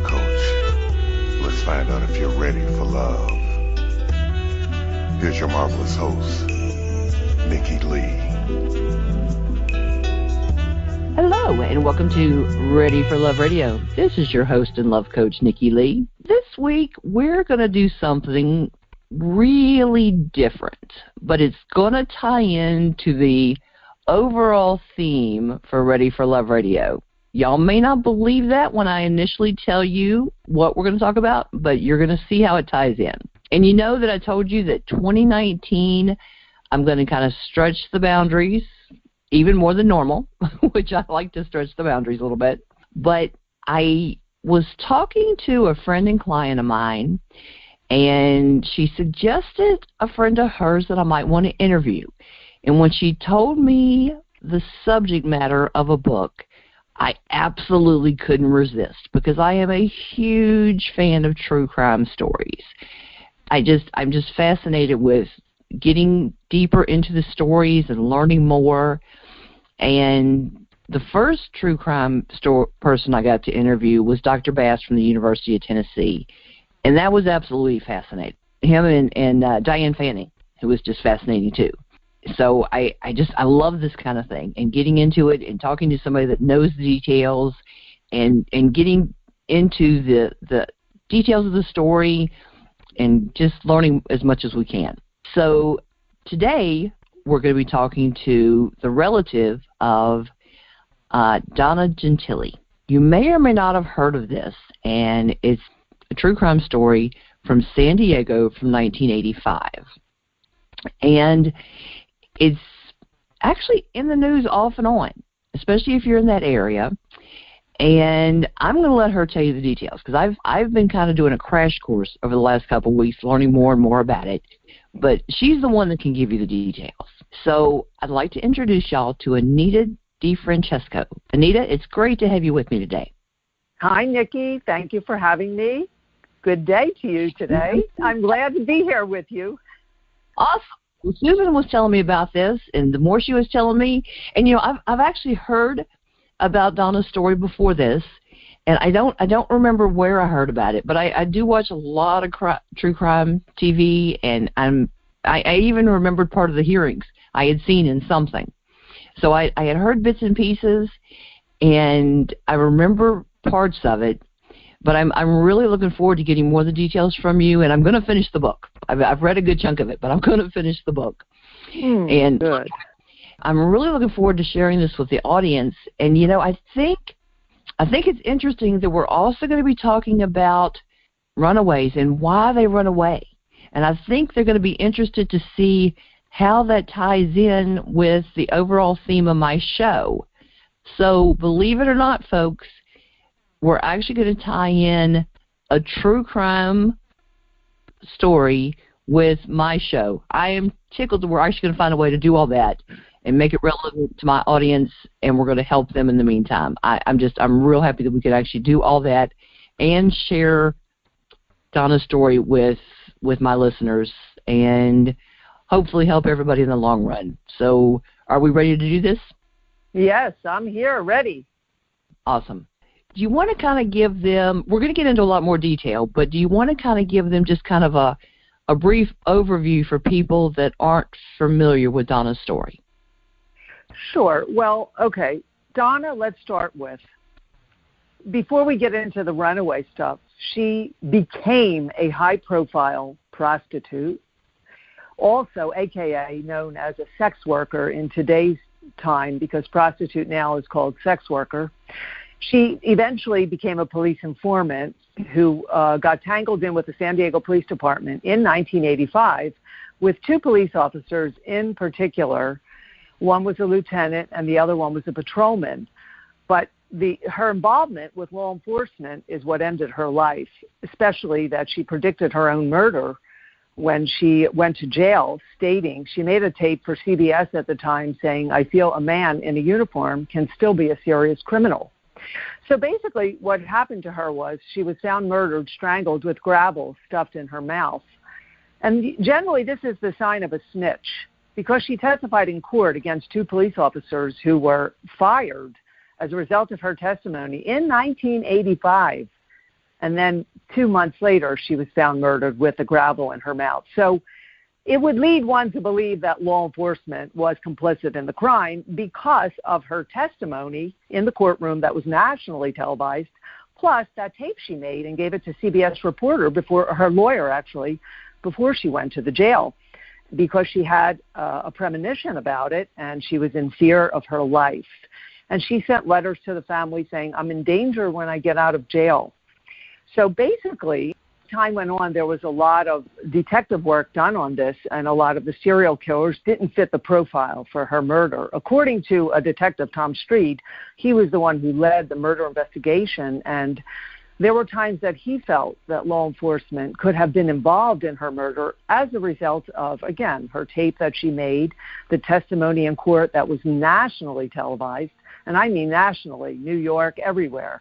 coach. Let's find out if you're ready for love. Here's your marvelous host, Nikki Lee. Hello, and welcome to Ready for Love Radio. This is your host and love coach, Nikki Lee. This week, we're going to do something really different, but it's going to tie into the overall theme for Ready for Love Radio. Y'all may not believe that when I initially tell you what we're going to talk about, but you're going to see how it ties in. And you know that I told you that 2019, I'm going to kind of stretch the boundaries, even more than normal, which I like to stretch the boundaries a little bit. But I was talking to a friend and client of mine, and she suggested a friend of hers that I might want to interview. And when she told me the subject matter of a book, I absolutely couldn't resist because I am a huge fan of true crime stories. I'm just fascinated with getting deeper into the stories and learning more. And the first true crime person I got to interview was Dr. Bass from the University of Tennessee. And that was absolutely fascinating. Him and Diane Fanning, who was just fascinating too. So I love this kind of thing, and getting into it and talking to somebody that knows the details and getting into the details of the story and just learning as much as we can. So today we're going to be talking to the relative of Donna Gentile. You may or may not have heard of this, and it's a true crime story from San Diego from 1985. And it's actually in the news off and on, especially if you're in that area. And I'm going to let her tell you the details because I've been kind of doing a crash course over the last couple of weeks, learning more and more about it. But she's the one that can give you the details. So I'd like to introduce y'all to Anita DeFrancesco. Anita, it's great to have you with me today. Hi, Nikki. Thank you for having me. Good day to you today. I'm glad to be here with you. Awesome. Well, Susan was telling me about this, and the more she was telling me, and I've actually heard about Donna's story before this, and I don't remember where I heard about it, but I do watch a lot of true crime TV, and I even remembered part of the hearings I had seen in something. So I had heard bits and pieces, and I remember parts of it, but I'm really looking forward to getting more of the details from you, and I'm going to finish the book. I've read a good chunk of it, but I'm going to finish the book. And good. I'm really looking forward to sharing this with the audience. And, I think it's interesting that we're also going to be talking about runaways and why they run away. And I think they're going to be interested to see how that ties in with the overall theme of my show. So believe it or not, folks, we're actually going to tie in a true crime story with my show. I am tickled that we're actually going to find a way to do all that and make it relevant to my audience, and we're going to help them in the meantime. I'm real happy that we could actually do all that and share Donna's story with my listeners and hopefully help everybody in the long run. So are we ready to do this? Yes, I'm here, ready. Awesome. Do you want to kind of give them, we're going to get into a lot more detail, but do you want to kind of give them just kind of a brief overview for people that aren't familiar with Donna's story? Sure. Well, okay. Donna, let's start with, before we get into the runaway stuff, she became a high-profile prostitute, also AKA known as a sex worker in today's time, because prostitute now is called sex worker. She eventually became a police informant who got tangled in with the San Diego Police Department in 1985 with two police officers in particular. One was a lieutenant and the other one was a patrolman. But her involvement with law enforcement is what ended her life, especially that she predicted her own murder when she went to jail, stating she made a tape for CBS at the time saying, "I feel a man in a uniform can still be a serious criminal." So basically what happened to her was she was found murdered, strangled with gravel stuffed in her mouth. And generally this is the sign of a snitch, because she testified in court against two police officers who were fired as a result of her testimony in 1985. And then 2 months later, she was found murdered with the gravel in her mouth. So it would lead one to believe that law enforcement was complicit in the crime because of her testimony in the courtroom that was nationally televised, plus that tape she made and gave it to CBS reporter before her lawyer, actually, before she went to the jail, because she had a premonition about it and she was in fear of her life. And she sent letters to the family saying, I'm in danger when I get out of jail. So basically, time went on, there was a lot of detective work done on this, and a lot of the serial killers didn't fit the profile for her murder. According to a detective, Tom Street, he was the one who led the murder investigation, and there were times that he felt that law enforcement could have been involved in her murder as a result of, again, her tape that she made, the testimony in court that was nationally televised, and I mean nationally, New York, everywhere.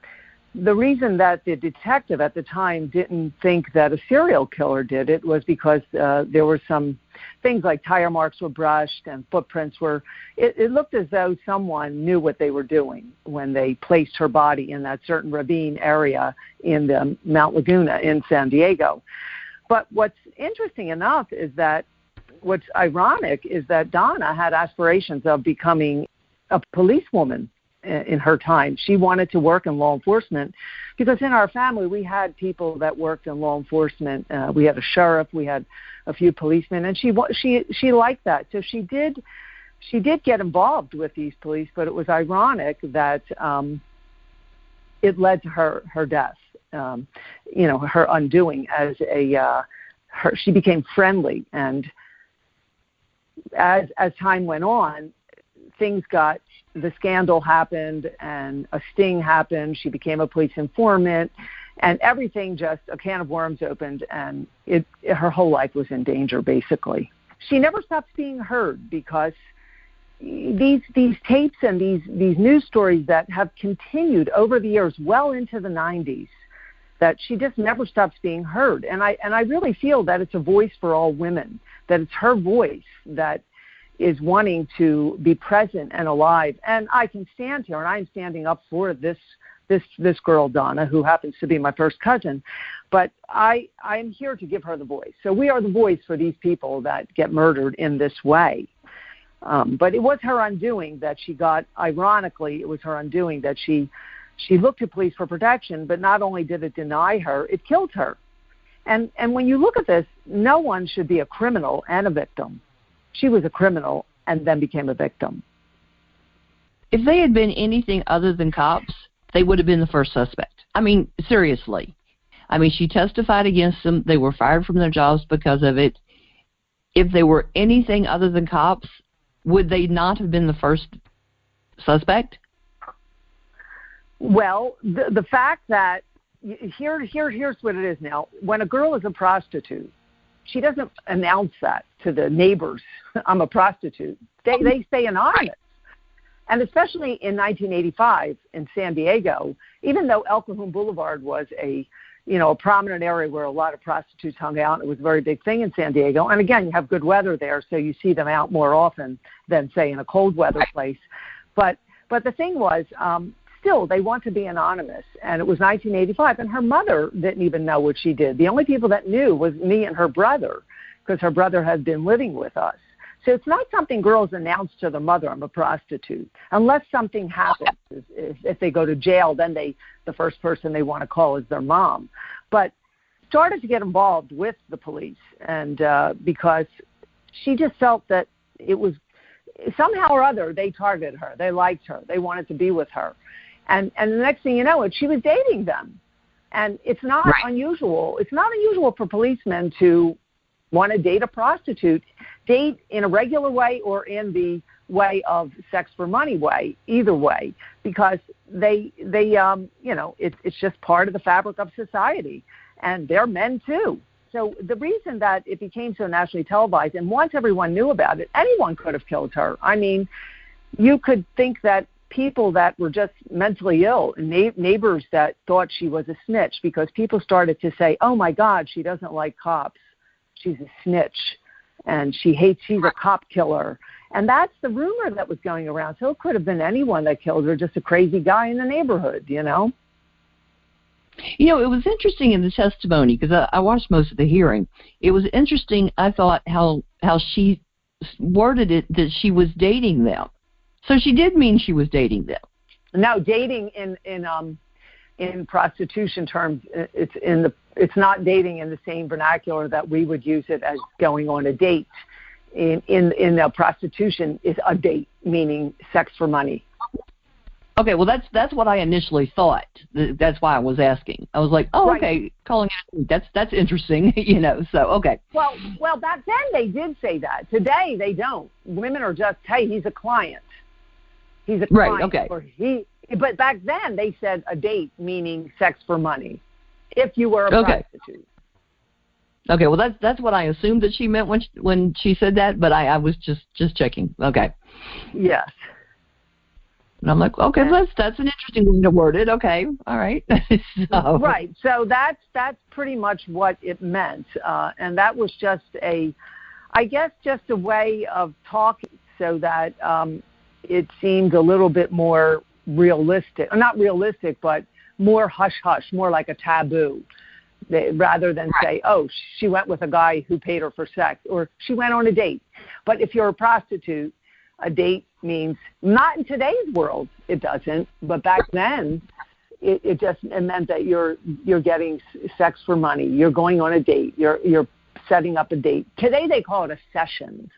The reason that the detective at the time didn't think that a serial killer did it was because there were some things like tire marks were brushed and footprints were, it looked as though someone knew what they were doing when they placed her body in that certain ravine area in the Mount Laguna in San Diego. But what's interesting enough is that, what's ironic is that Donna had aspirations of becoming a policewoman in her time. She wanted to work in law enforcement because in our family we had people that worked in law enforcement. We had a sheriff, we had a few policemen, and she liked that. So she did get involved with these police, but it was ironic that it led to her death. Her undoing as she became friendly, and as time went on, the scandal happened and a sting happened. She became a police informant, and everything just, a can of worms opened, and her whole life was in danger, basically. She never stopped being heard because these tapes and these news stories that have continued over the years, well into the 90s, that she just never stops being heard. And I really feel that it's a voice for all women, that it's her voice that is wanting to be present and alive. And I can stand here, and I'm standing up for this girl, Donna, who happens to be my first cousin. But I'm here to give her the voice. So we are the voice for these people that get murdered in this way. But it was her undoing that she got, ironically, it was her undoing that she looked to police for protection, but not only did it deny her, it killed her. And when you look at this, no one should be a criminal and a victim. She was a criminal and then became a victim. If they had been anything other than cops, they would have been the first suspect. I mean, seriously. I mean, she testified against them. They were fired from their jobs because of it. If they were anything other than cops, would they not have been the first suspect? Well, the fact that, here's what it is now. When a girl is a prostitute, she doesn't announce that to the neighbors, I'm a prostitute. They stay anonymous. And especially in 1985 in San Diego, even though El Cajon Boulevard was a prominent area where a lot of prostitutes hung out, it was a very big thing in San Diego. And again, you have good weather there, so you see them out more often than, say, in a cold weather place. But the thing was, still, they want to be anonymous. And it was 1985, and her mother didn't even know what she did. The only people that knew was me and her brother, because her brother had been living with us. So it's not something girls announce to their mother, I'm a prostitute, unless something happens. If they go to jail, then the first person they want to call is their mom. But started to get involved with the police, and because she just felt that it was somehow or other they targeted her, they liked her, they wanted to be with her. And the next thing you know, she was dating them. And it's not unusual. It's not unusual for policemen to want to date a prostitute, date in a regular way or in the way of sex for money way, either way, because it's just part of the fabric of society. And they're men too. So the reason that it became so nationally televised, and once everyone knew about it, anyone could have killed her. I mean, you could think that people that were just mentally ill, neighbors that thought she was a snitch, because people started to say, oh my God, she doesn't like cops. She's a snitch, and she's a cop killer. And that's the rumor that was going around. So it could have been anyone that killed her, just a crazy guy in the neighborhood, You know, it was interesting in the testimony because I watched most of the hearing. It was interesting, I thought, how she worded it that she was dating them. So she did mean she was dating them. No, dating in prostitution terms, it's not dating in the same vernacular that we would use it as going on a date. In prostitution is a date, meaning sex for money. Okay, well that's what I initially thought. That's why I was asking. I was like, oh, right. Okay, calling it that's interesting, you know. So okay. Well, back then they did say that. Today they don't. Women are just, hey, he's a client. He's a client. Right. Okay. But back then they said a date, meaning sex for money, if you were a prostitute. Okay, well that's what I assumed that she meant when she said that, but I was just checking. Okay. Yes. And I'm like, okay, that's an interesting way to word it. Okay, all right. So. Right. So that's pretty much what it meant, and that was just a way of talking so that it seemed a little bit more realistic, or not realistic, but more hush-hush, more like a taboo, rather than say, oh, she went with a guy who paid her for sex, or she went on a date. But if you're a prostitute, a date means, not in today's world, it doesn't, but back then, it meant that you're getting sex for money. You're going on a date. You're setting up a date. Today they call it a session.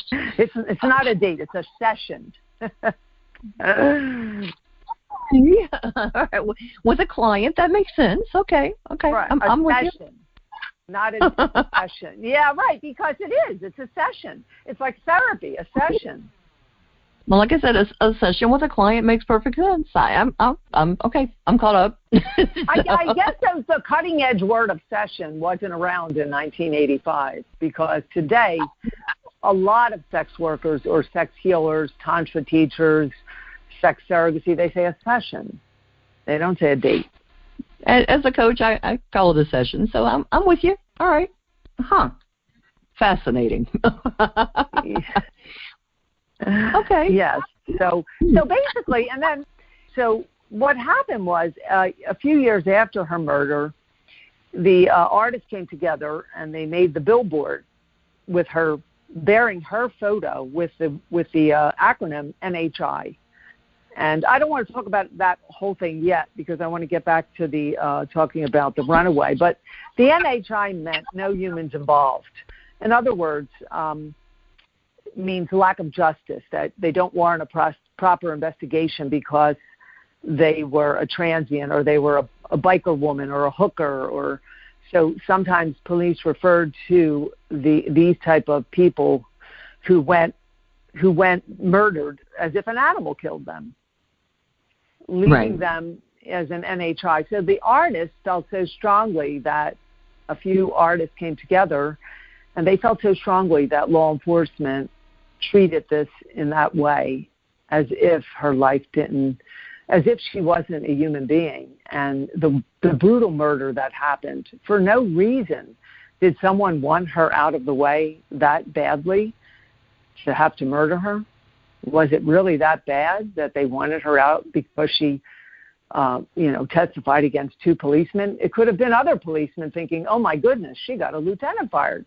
It's not a date. It's a session. Yeah. All right. With a client, that makes sense. Okay. Right. I'm with you. Not a session. Yeah, right, because it is. It's a session. It's like therapy, a session. Well, like I said, a session with a client makes perfect sense. I'm okay. I'm caught up. I guess the cutting edge word of session wasn't around in 1985, because today a lot of sex workers or sex healers, tantra teachers, sex surrogacy, they say a session. They don't say a date. As a coach, I call it a session, so I'm with you. All right. Fascinating. Okay. Yes. So basically, and then, so what happened was a few years after her murder, the artists came together and they made the billboard with her, bearing her photo with the acronym NHI. And I don't want to talk about that whole thing yet, because I want to get back to the talking about the runaway. But the NHI meant no humans involved. In other words, means lack of justice, that they don't warrant a proper investigation because they were a transient, or they were a biker woman, or a hooker, or so sometimes police referred to these type of people who went murdered as if an animal killed them, leaving them as an NHI. So the artists felt so strongly that a few artists came together, and they felt so strongly that law enforcement treated this in that way, as if her life as if she wasn't a human being. And the brutal murder that happened, for no reason did someone want her out of the way that badly to have to murder her. Was it really that bad that they wanted her out because she, testified against two policemen? It could have been other policemen thinking, oh, my goodness, she got a lieutenant fired.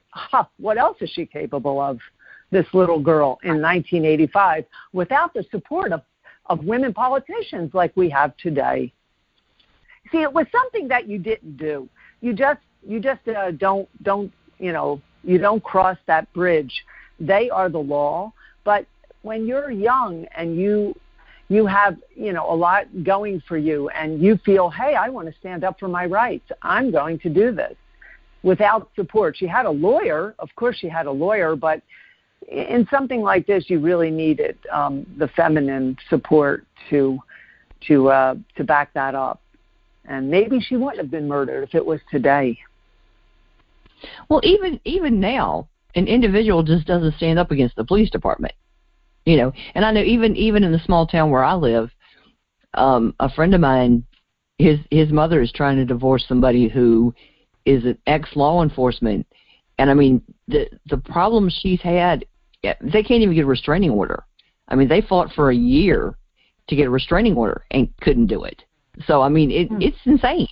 What else is she capable of, this little girl, in 1985, without the support of women politicians like we have today? See, it was something that you didn't do. You just don't cross that bridge. They are the law. But when you're young and you have, a lot going for you, and you feel, hey, I want to stand up for my rights, I'm going to do this, without support. She had a lawyer. Of course she had a lawyer, but in something like this, you really needed the feminine support to back that up. And maybe she wouldn't have been murdered if it was today. Well, even now, an individual just doesn't stand up against the police department, And I know even in the small town where I live, a friend of mine, his mother is trying to divorce somebody who is an ex-law enforcement. And I mean, the problem she's had, they can't even get a restraining order. I mean, they fought for a year to get a restraining order and couldn't do it. So, I mean, it's insane.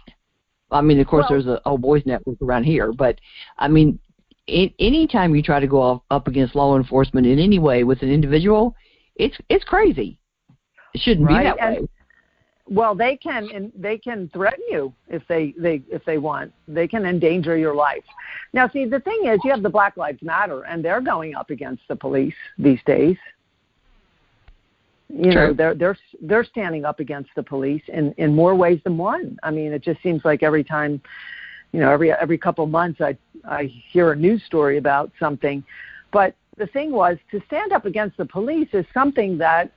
I mean, of course, there's a old boys network around here, but, I mean, anytime you try to go up against law enforcement in any way with an individual, it's crazy. It shouldn't be that way. Well, they can threaten you if they want. They can endanger your life. Now, see, the thing is, you have the Black Lives Matter, and they're going up against the police these days. You know, they're standing up against the police in more ways than one. I mean, it just seems like every time, you know, every couple of months I hear a news story about something. But the thing was, to stand up against the police is something that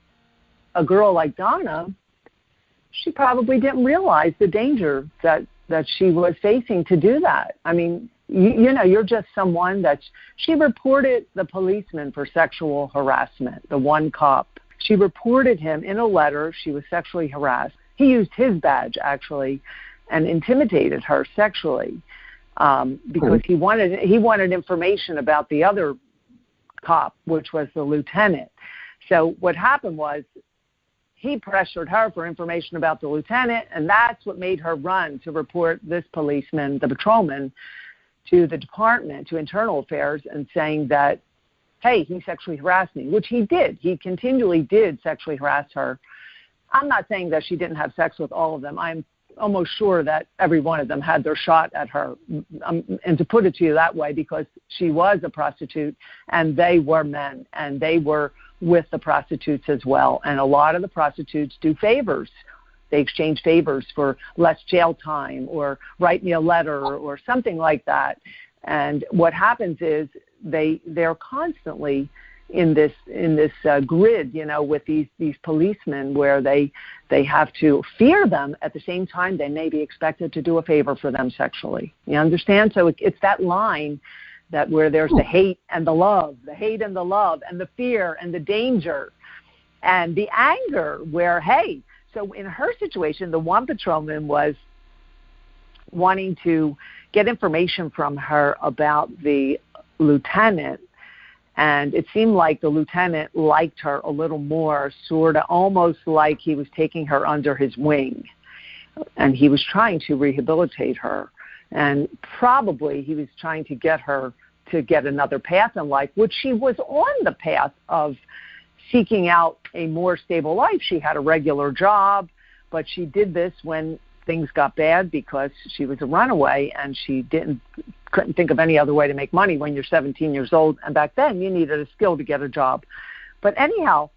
a girl like Donna, she probably didn't realize the danger that she was facing to do that. I mean, you know, you're just someone she reported the policeman for sexual harassment, the one cop. She reported him in a letter. She was sexually harassed. He used his badge, actually, and intimidated her sexually because he wanted information about the other cop, which was the lieutenant. So what happened was he pressured her for information about the lieutenant, and that's what made her run to report this policeman, the patrolman, to the department, to Internal Affairs, and saying that, hey, he sexually harassed me, which he did. He continually did sexually harass her. I'm not saying that she didn't have sex with all of them. I'm almost sure that every one of them had their shot at her. And to put it to you that way, because she was a prostitute and they were men, and they were with the prostitutes as well. And a lot of the prostitutes do favors. They exchange favors for less jail time, or write me a letter, or something like that. And what happens is they're constantly in this grid, you know, with these policemen, where they have to fear them. At the same time, they may be expected to do a favor for them sexually. You understand? So it's that line that where there's the hate and the love, and the fear and the danger and the anger, where, hey, so in her situation, the one patrolman was wanting to get information from her about the lieutenant, and it seemed like the lieutenant liked her a little more, sort of almost like he was taking her under his wing, and he was trying to rehabilitate her, and probably he was trying to get her to get another path in life, which she was on the path of seeking out a more stable life. She had a regular job, but she did this when things got bad because she was a runaway, and she couldn't think of any other way to make money when you're 17 years old. And back then, you needed a skill to get a job. But anyhow,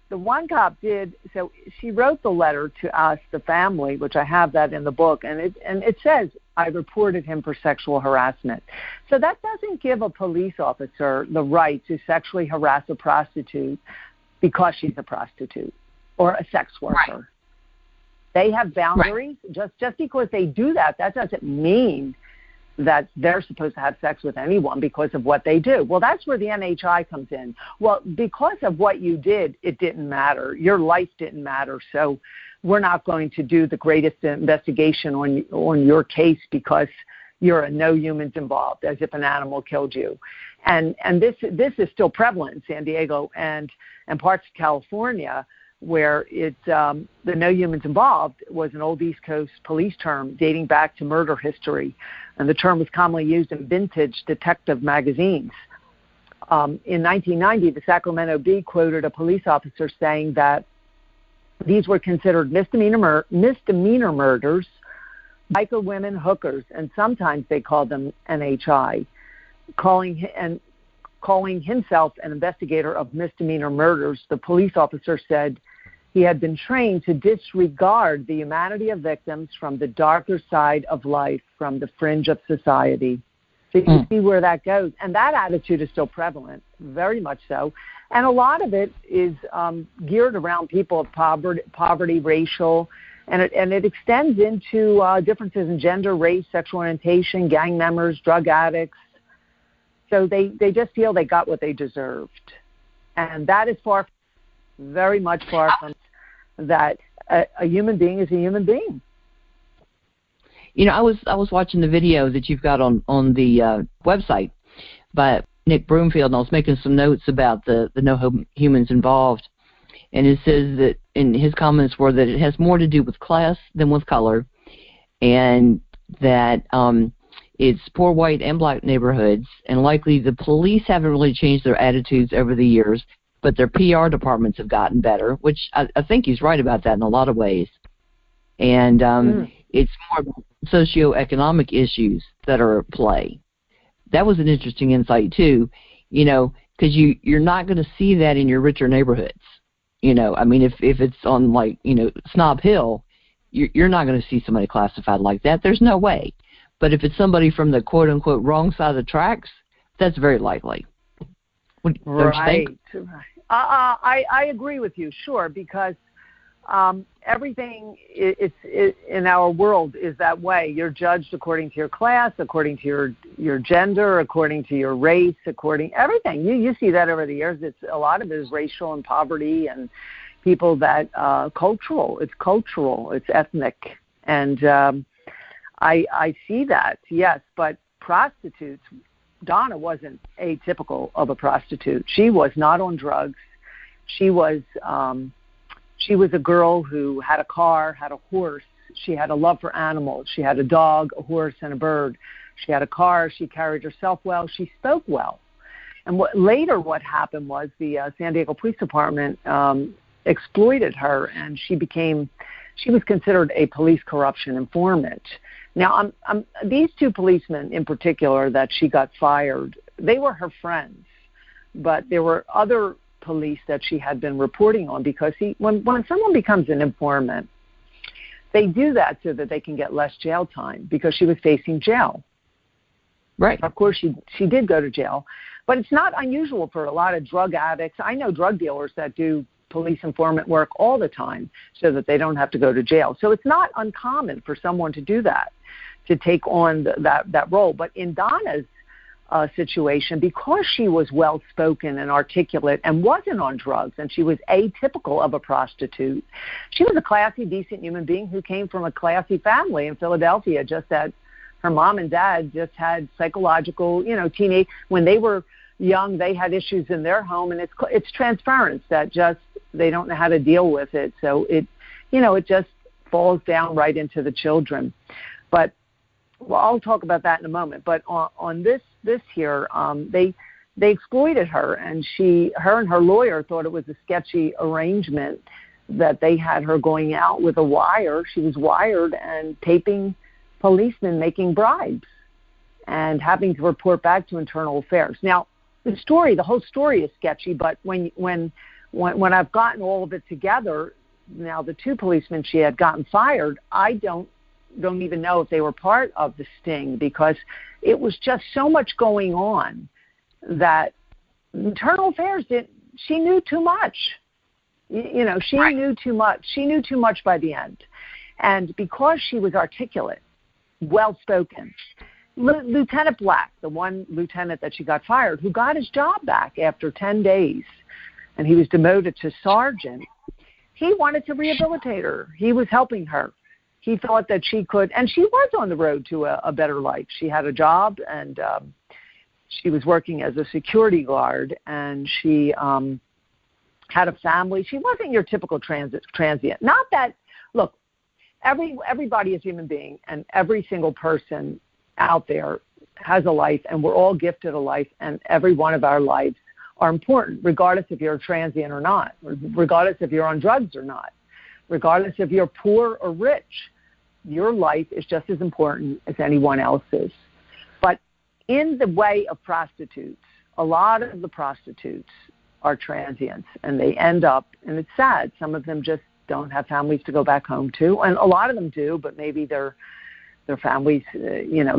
the one cop did. So she wrote the letter to us, the family, which I have that in the book, and it says, I reported him for sexual harassment. So that doesn't give a police officer the right to sexually harass a prostitute because she's a prostitute or a sex worker. Right. They have boundaries. Right. Just because they do that doesn't mean that they're supposed to have sex with anyone because of what they do. Well, that's where the NHI comes in. Well, because of what you did, it didn't matter. Your life didn't matter. So we're not going to do the greatest investigation on your case because you're a no humans involved, as if an animal killed you. And this is still prevalent in San Diego and parts of California, where the no humans involved was an old East Coast police term dating back to murder history. And the term was commonly used in vintage detective magazines. In 1990, the Sacramento Bee quoted a police officer saying that these were considered misdemeanor murders, biker women hookers, and sometimes they called them NHI. Calling himself an investigator of misdemeanor murders, the police officer said he had been trained to disregard the humanity of victims from the darker side of life, from the fringe of society. So you can see where that goes. And that attitude is still prevalent, very much so. And a lot of it is geared around people of poverty, racial, and it extends into differences in gender, race, sexual orientation, gang members, drug addicts. So they just feel they got what they deserved. And that is very much far from that. A human being is a human being. You know, I was watching the video that you've got on the website by Nick Broomfield, and I was making some notes about the no humans involved. And it says that and his comments were that it has more to do with class than with color, and that it's poor white and black neighborhoods, and likely the police haven't really changed their attitudes over the years, but their PR departments have gotten better, which I think he's right about that in a lot of ways. And it's more socioeconomic issues that are at play. That was an interesting insight, too, because you're not going to see that in your richer neighborhoods. I mean, if it's on, like, Snob Hill, you're not going to see somebody classified like that. There's no way. But if it's somebody from the quote-unquote wrong side of the tracks, that's very likely. Right. I agree with you, sure, because everything in our world is that way. You're judged according to your class, according to your gender, according to your race, everything. You see that over the years. A lot of it is racial and poverty and people that cultural. It's cultural. It's ethnic, and I see that, yes. But prostitutes, Donna wasn't atypical of a prostitute. She was not on drugs. She was a girl who had a car, had a horse. She had a love for animals. She had a dog, a horse, and a bird. She had a car. She carried herself well. She spoke well. And what happened was the San Diego Police Department exploited her, and she was considered a police corruption informant. Now, these two policemen in particular that she got fired, they were her friends, but there were other police that she had been reporting on, because when someone becomes an informant, they do that so that they can get less jail time, because she was facing jail. Right. Of course, she did go to jail, but it's not unusual for a lot of drug addicts. I know drug dealers that do police informant work all the time so that they don't have to go to jail. So it's not uncommon for someone to do that, to take on that role. But in Donna's situation, because she was well-spoken and articulate and wasn't on drugs, and she was atypical of a prostitute, she was a classy, decent human being who came from a classy family in Philadelphia, just that her mom and dad just had psychological, teenage, when they were young, they had issues in their home, and it's transference that just, they don't know how to deal with it. So it just falls down right into the children. But, well, I'll talk about that in a moment. But on this here, they exploited her, and her and her lawyer thought it was a sketchy arrangement that they had her going out with a wire. She was wired and taping policemen making bribes and having to report back to Internal Affairs. Now, the whole story is sketchy, but when I've gotten all of it together, now the two policemen she had gotten fired, I don't even know if they were part of the sting, because it was just so much going on that Internal Affairs she knew too much. She right. knew too much. She knew too much by the end. And because she was articulate, well-spoken, Lieutenant Black, the one lieutenant that she got fired, who got his job back after 10 days, and he was demoted to sergeant, he wanted to rehabilitate her. He was helping her. He thought that she could, and she was on the road to a better life. She had a job, and she was working as a security guard, and she had a family. She wasn't your typical transient. Not that, look, everybody is a human being, and every single person out there has a life, and we're all gifted a life, and every one of our lives are important, regardless if you're a transient or not, regardless if you're on drugs or not, regardless if you're poor or rich. Your life is just as important as anyone else's. But in the way of prostitutes, a lot of the prostitutes are transients, and they end up, and it's sad, some of them just don't have families to go back home to, and a lot of them do, but maybe their families,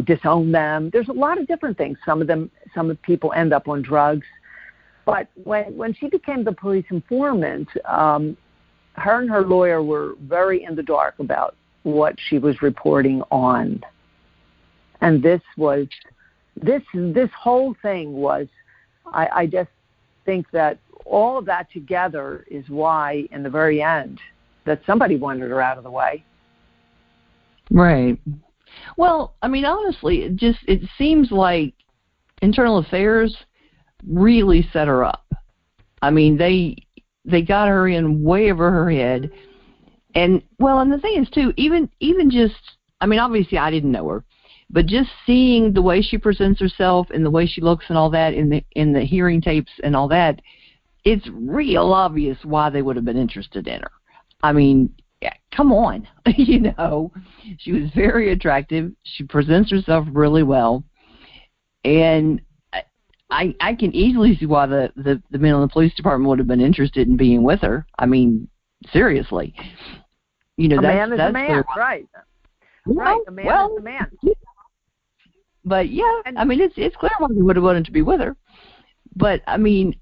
disown them. There's a lot of different things. Some of people end up on drugs. But when she became the police informant, her and her lawyer were very in the dark about what she was reporting on. And this whole thing was, I just think that all of that together is why, in the very end, that somebody wanted her out of the way. Right. Well, I mean, honestly, it seems like Internal Affairs really set her up. I mean, they they got her in way over her head. And, well, and the thing is, too, even just, I mean, obviously I didn't know her, but just seeing the way she presents herself and the way she looks and all that in the hearing tapes and all that, it's real obvious why they would have been interested in her. I mean, yeah, come on, you know. She was very attractive. She presents herself really well. And I can easily see why the men in the police department would have been interested in being with her. I mean, seriously. You know, a man is a man, right. Right, a man is a man. But, yeah, I mean, it's clear why they would have wanted to be with her. But, I mean,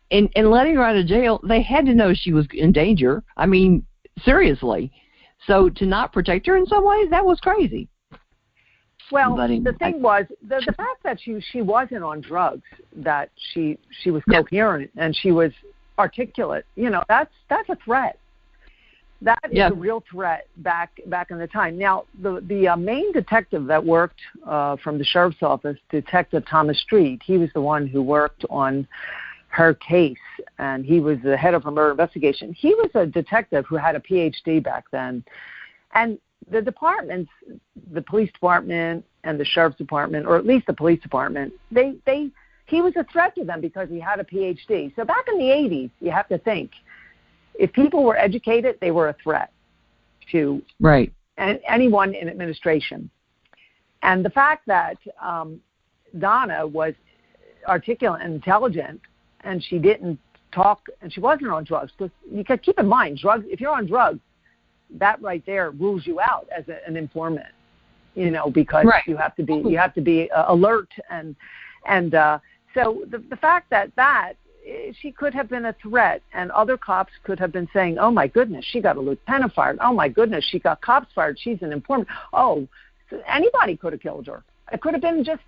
in letting her out of jail, they had to know she was in danger. I mean, seriously. So to not protect her in some ways, that was crazy. Well, the thing was, the fact that she wasn't on drugs, that she was coherent and she was articulate, you know, that's a threat. That is a real threat back in the time. Now, the main detective that worked from the sheriff's office, Detective Thomas Street, he was the one who worked on her case, and he was the head of her murder investigation. He was a detective who had a PhD back then. And the departments, the police department and the sheriff's department, or at least the police department, he was a threat to them because he had a PhD. So back in the 80s, you have to think, if people were educated, they were a threat to anyone in administration. And the fact that Donna was articulate and intelligent, and she didn't talk, and she wasn't on drugs, because you got to keep in mind, drugs. If you're on drugs, that right there rules you out as an informant, you know, because you have to be alert, and so the fact that she could have been a threat, and other cops could have been saying, "Oh my goodness, she got a lieutenant fired. Oh my goodness, she got cops fired. She's an informant." Oh, so anybody could have killed her. It could have been just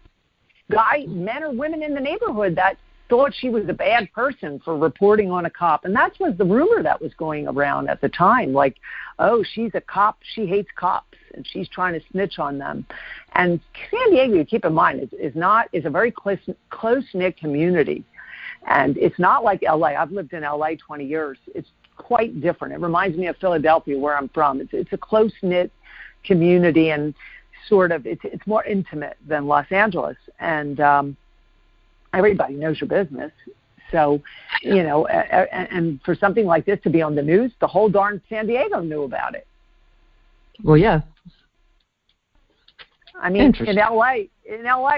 men or women in the neighborhood that thought she was a bad person for reporting on a cop. And that was the rumor that was going around at the time. Like, oh, she's a cop. She hates cops, and she's trying to snitch on them. And San Diego, keep in mind, is a very close-knit community. And it's not like L.A. I've lived in L.A. 20 years. It's quite different. It reminds me of Philadelphia, where I'm from. It's a close-knit community, and sort of it's more intimate than Los Angeles. And everybody knows your business. So, you know, and for something like this to be on the news, the whole darn San Diego knew about it. Well, yeah. I mean, in L.A.,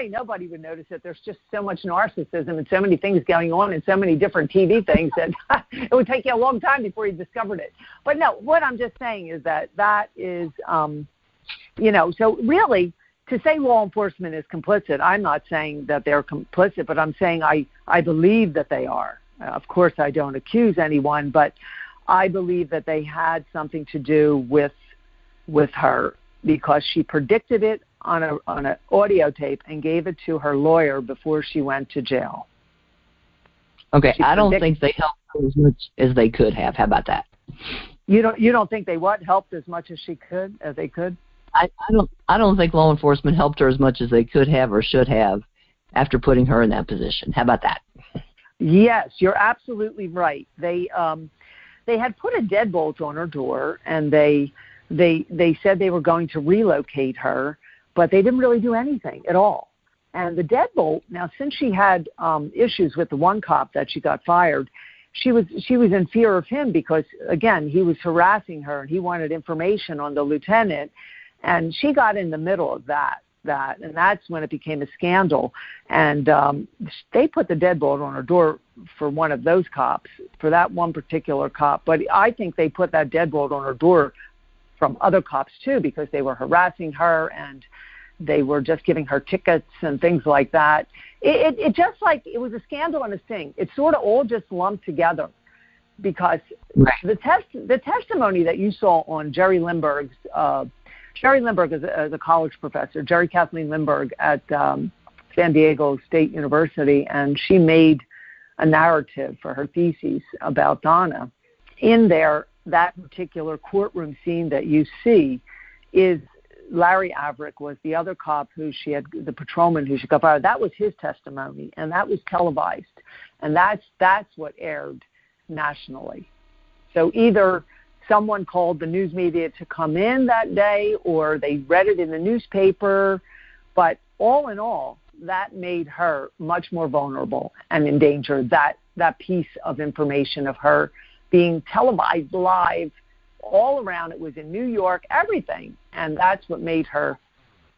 nobody would notice it. There's just so much narcissism and so many things going on and so many different TV things that it would take you a long time before you discovered it. But no, what I'm just saying is that is, you know, so really, to say law enforcement is complicit, I'm not saying that they're complicit, but I'm saying I believe that they are. Of course, I don't accuse anyone, but I believe that they had something to do with her, because she predicted it on an audio tape and gave it to her lawyer before she went to jail. Okay, I don't think they helped her as much as they could have. How about that? You don't think they helped as much as they could? I don't think law enforcement helped her as much as they could have or should have after putting her in that position. How about that? Yes, you're absolutely right. They had put a deadbolt on her door, and they said they were going to relocate her, but they didn't really do anything at all. And the deadbolt, now since she had issues with the one cop that she got fired, she was in fear of him because, again, he was harassing her and he wanted information on the lieutenant. And she got in the middle of that, and that's when it became a scandal. And they put the deadbolt on her door for one of those cops, for that one particular cop. But I think they put that deadbolt on her door from other cops, too, because they were harassing her and they were just giving her tickets and things like that. It just like it was a scandal and a sting. It sort of all just lumped together because the testimony that you saw on Jerry Lindbergh's Jerry Lindbergh is a college professor, Jerry Kathleen Lindbergh at San Diego State University, and she made a narrative for her thesis about Donna. In there, that particular courtroom scene that you see is Larry Averick was the other cop the patrolman who she got fired. That was his testimony, and that was televised, and that's what aired nationally. So either someone called the news media to come in that day, or they read it in the newspaper. But all in all, that made her much more vulnerable and endangered. That piece of information of her being televised live all around. It was in New York, everything. And that's what made her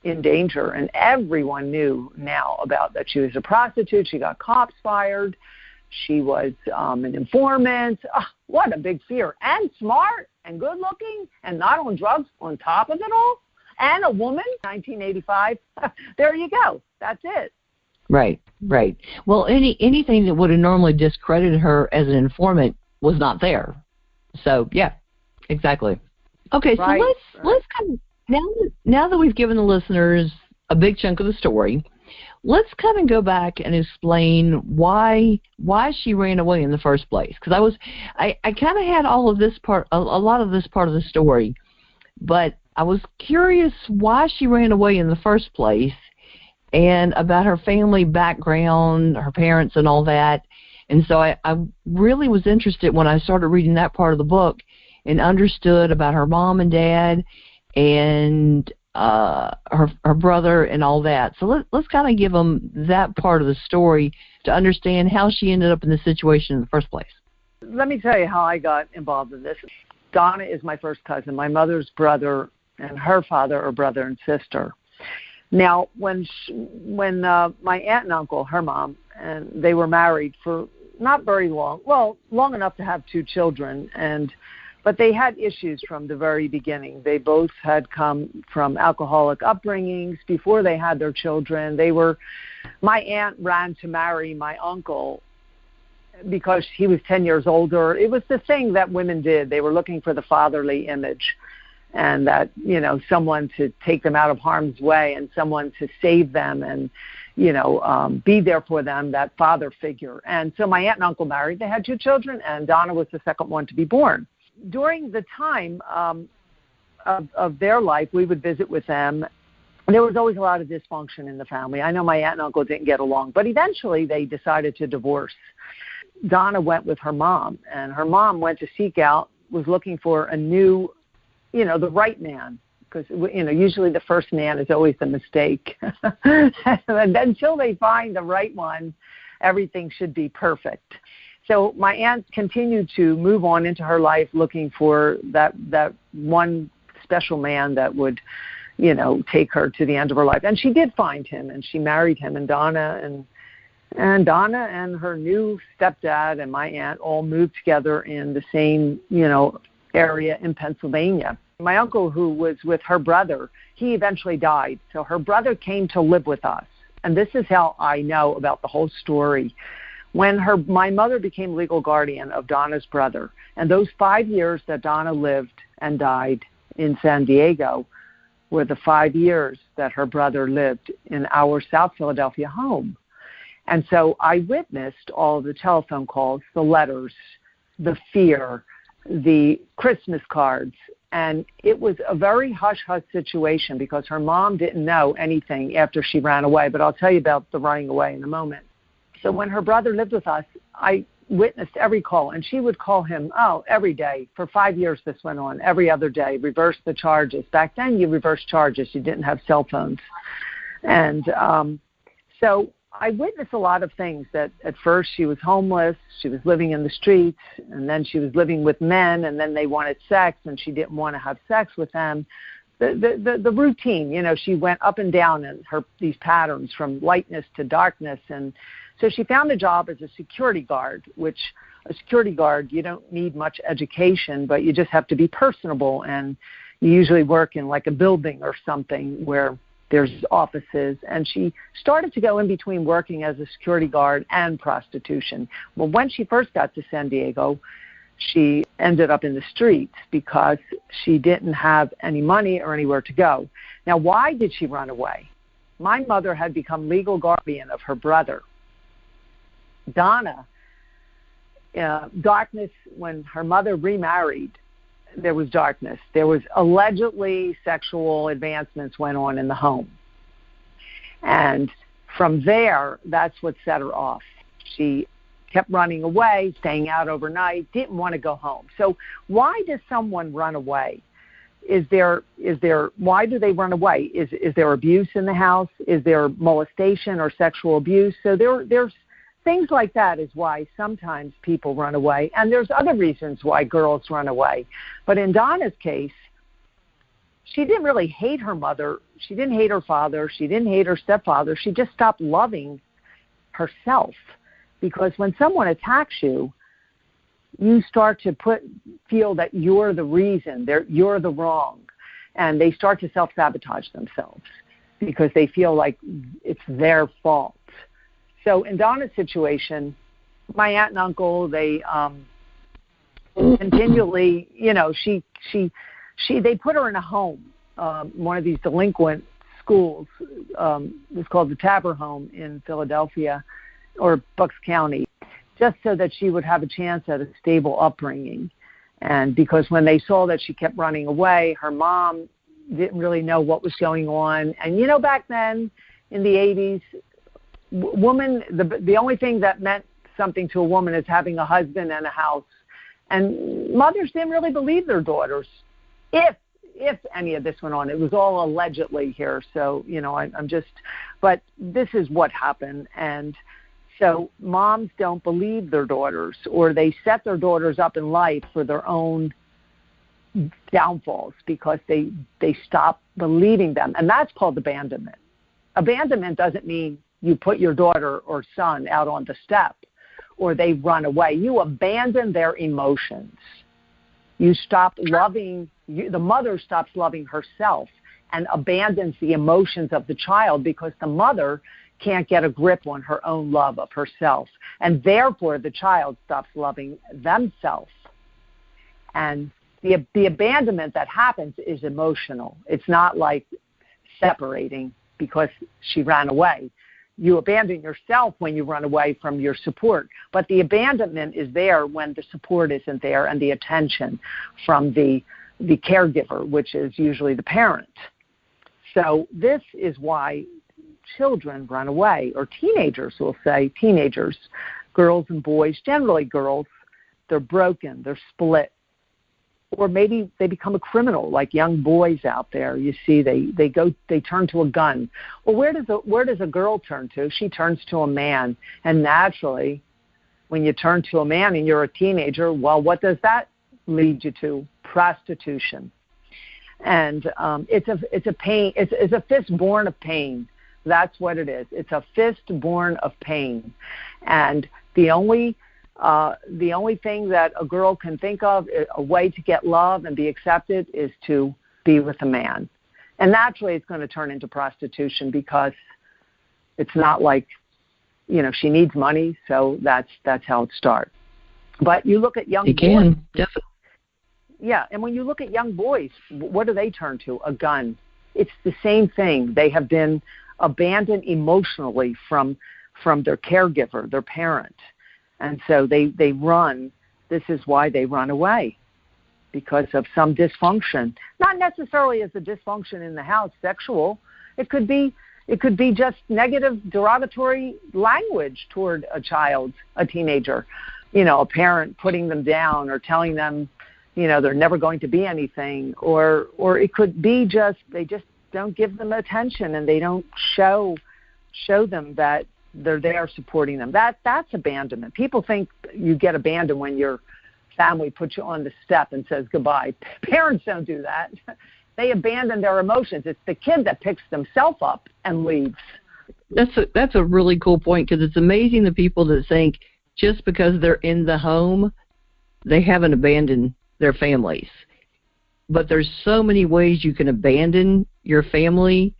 in danger. And everyone knew now about that. She was a prostitute. She got cops fired. She was an informant. Oh, what a big fear. And smart and good looking and not on drugs on top of it all. And a woman, 1985. There you go. That's it. Right. Well, anything that would have normally discredited her as an informant was not there. So, yeah, exactly. Okay, so let's kind of, now that we've given the listeners a big chunk of the story, let's kind of go back and explain why she ran away in the first place. Because I kind of had all of this part, a lot of this part of the story, but I was curious why she ran away in the first place, and about her family background, her parents and all that. And so I really was interested when I started reading that part of the book and understood about her mom and dad and her brother and all that. So let's kind of give them that part of the story to understand how she ended up in this situation in the first place. Let me tell you how I got involved in this. Donna is my first cousin. My mother's brother and her father are brother and sister. Now, when my aunt and uncle, her mom, and they were married for not very long, well, long enough to have 2 children, but they had issues from the very beginning. They both had come from alcoholic upbringings before they had their children. My aunt ran to marry my uncle because he was 10 years older. It was the thing that women did. They were looking for the fatherly image, and that, someone to take them out of harm's way and someone to save them and, be there for them, that father figure. And so my aunt and uncle married. They had 2 children, and Donna was the second one to be born. During the time of their life, we would visit with them. There was always a lot of dysfunction in the family. I know my aunt and uncle didn't get along, but eventually they decided to divorce. Donna went with her mom, and her mom went to seek out, was looking for a new, the right man, because, usually the first man is always the mistake. And until they find the right one, everything should be perfect. So my aunt continued to move on into her life looking for that one special man that would, take her to the end of her life. And she did find him, and she married him, and Donna and her new stepdad and my aunt all moved together in the same, area in Pennsylvania. My uncle, who was with her brother, he eventually died. So her brother came to live with us. And this is how I know about the whole story. When my mother became legal guardian of Donna's brother, and those 5 years that Donna lived and died in San Diego were the 5 years that her brother lived in our South Philadelphia home. And so I witnessed all of the telephone calls, the letters, the fear, the Christmas cards, and it was a very hush-hush situation because her mom didn't know anything after she ran away, but I'll tell you about the running away in a moment. So when her brother lived with us, I witnessed every call, and she would call him, every day. For 5 years this went on, every other day, reverse the charges. Back then you reversed charges. You didn't have cell phones. And so I witnessed a lot of things that at first she was homeless, she was living in the streets, and then she was living with men, and then they wanted sex, and she didn't want to have sex with them. The routine, she went up and down in these patterns from lightness to darkness. And so she found a job as a security guard, which a security guard, you don't need much education, but you just have to be personable, and you usually work in like a building or something where there's offices. And she started to go in between working as a security guard and prostitution. Well, when she first got to San Diego, she ended up in the streets because she didn't have any money or anywhere to go. Now, why did she run away? My mother had become legal guardian of her brother. Donna, darkness, when her mother remarried, there was darkness. There was allegedly sexual advancements went on in the home. And from there, that's what set her off. She kept running away, staying out overnight, didn't want to go home. So why does someone run away? Why do they run away? Is there abuse in the house? Is there molestation or sexual abuse? So there's things like that is why sometimes people run away. And there's other reasons why girls run away. But in Donna's case, she didn't really hate her mother. She didn't hate her father. She didn't hate her stepfather. She just stopped loving herself. Because when someone attacks you, you start to feel that you're the reason, you're the wrong. And they start to self-sabotage themselves because they feel like it's their fault. So in Donna's situation, my aunt and uncle, they continually, they put her in a home, one of these delinquent schools. It was called the Tabor Home in Philadelphia or Bucks County, just so that she would have a chance at a stable upbringing. And because when they saw that she kept running away, her mom didn't really know what was going on. And, back then in the 80s, the only thing that meant something to a woman is having a husband and a house. And mothers didn't really believe their daughters, if any of this went on. It was all allegedly here. So, but this is what happened. And so moms don't believe their daughters, or they set their daughters up in life for their own downfalls because they stop believing them. And that's called abandonment. Abandonment doesn't mean you put your daughter or son out on the step or they run away. You abandon their emotions. You stop loving, the mother stops loving herself and abandons the emotions of the child because the mother can't get a grip on her own love of herself. And therefore, the child stops loving themselves. And the abandonment that happens is emotional. It's not like separating because she ran away. You abandon yourself when you run away from your support. But the abandonment is there when the support isn't there and the attention from the caregiver, which is usually the parent. So this is why children run away, or teenagers, we'll say, teenagers, girls and boys, generally girls, they're broken, they're split. Or maybe they become a criminal, like young boys out there. You see, they turn to a gun. Well, where does a girl turn to? She turns to a man. And naturally, when you turn to a man and you're a teenager, well, what does that lead you to? Prostitution. And it's a pain. It's a fist born of pain. That's what it is. It's a fist born of pain. And the only thing that a girl can think of, a way to get love and be accepted, is to be with a man. And naturally, it's going to turn into prostitution because it's not like, she needs money, so that's how it starts. But you look at young boys. Definitely. Yeah, and when you look at young boys, what do they turn to? A gun. It's the same thing. They have been abandoned emotionally from their caregiver, their parent. And so they run. This is why they run away, because of some dysfunction. Not necessarily as a dysfunction in the house, sexual. It could be just negative, derogatory language toward a child, a teenager. A parent putting them down or telling them, they're never going to be anything. Or it could be just they just don't give them attention and they don't show them that they're there supporting them. That's abandonment. People think you get abandoned when your family puts you on the step and says goodbye. Parents don't do that. They abandon their emotions. It's the kid that picks themselves up and leaves. That's a really cool point, because it's amazing the people that think just because they're in the home, they haven't abandoned their families. But there's so many ways you can abandon your family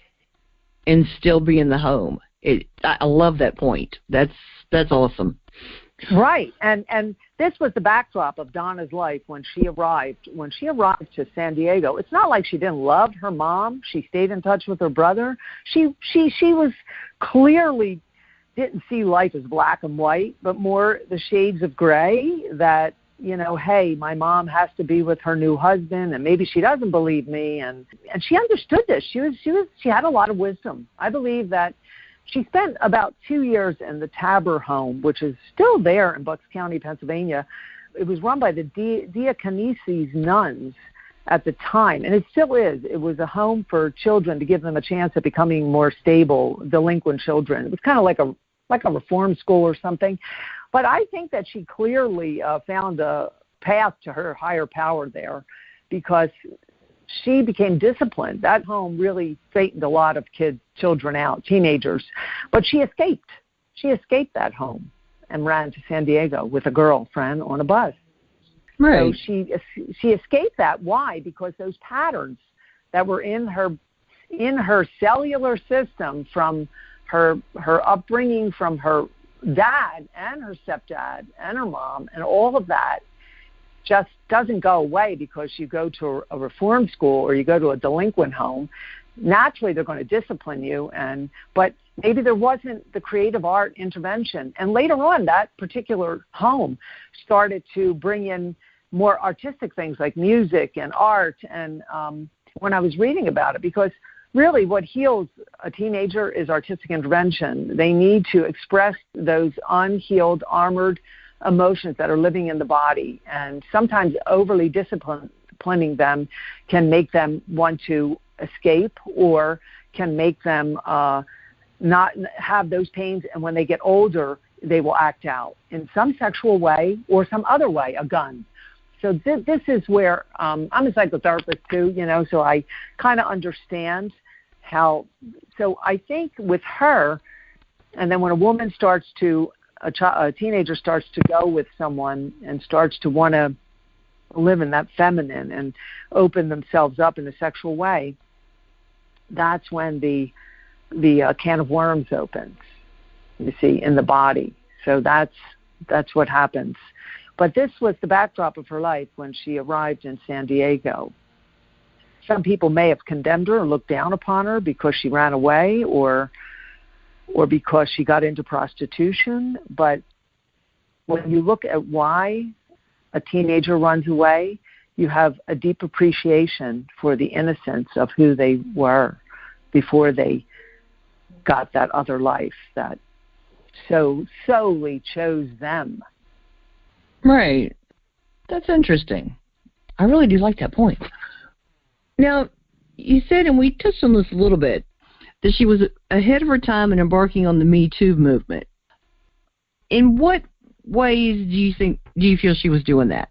and still be in the home. I love that point. That's awesome. Right, and this was the backdrop of Donna's life when she arrived. When she arrived to San Diego, it's not like she didn't love her mom. She stayed in touch with her brother. She was clearly didn't see life as black and white, but more the shades of gray. That hey, my mom has to be with her new husband, and maybe she doesn't believe me, and she understood this. She had a lot of wisdom. I believe that She spent about 2 years in the Tabor home, which is still there in Bucks County, Pennsylvania. It was run by the Diaconisses nuns at the time, and it still is. It was a home for children to give them a chance at becoming more stable, delinquent children. It was kind of like a reform school or something. But I think that she clearly found a path to her higher power there, because she became disciplined. That home really straightened a lot of children out, teenagers. But she escaped. She escaped that home and ran to San Diego with a girlfriend on a bus. Right. So she escaped that. Why? Because those patterns that were in her cellular system from her upbringing, from her dad and her stepdad and her mom and all of that, just doesn't go away because you go to a reform school or you go to a delinquent home. Naturally, they're going to discipline you, but maybe there wasn't the creative art intervention. And later on, that particular home started to bring in more artistic things like music and art. And when I was reading about it, because really what heals a teenager is artistic intervention. They need to express those unhealed, armored emotions that are living in the body, and sometimes overly disciplining them can make them want to escape, or can make them not have those pains, and when they get older they will act out in some sexual way or some other way, a gun. So this is where I'm a psychotherapist too, so I kind of understand how. So I think with her, and then when a teenager starts to go with someone and starts to want to live in that feminine and open themselves up in a sexual way, that's when the can of worms opens, you see, in the body. So that's what happens. But this was the backdrop of her life when she arrived in San Diego. Some people may have condemned her or looked down upon her because she ran away, or because she got into prostitution. But when you look at why a teenager runs away, you have a deep appreciation for the innocence of who they were before they got that other life that so solely chose them. Right. That's interesting. I really do like that point. Now, you said, and we touched on this a little bit, that she was ahead of her time in embarking on the Me Too movement. In what ways do you feel she was doing that?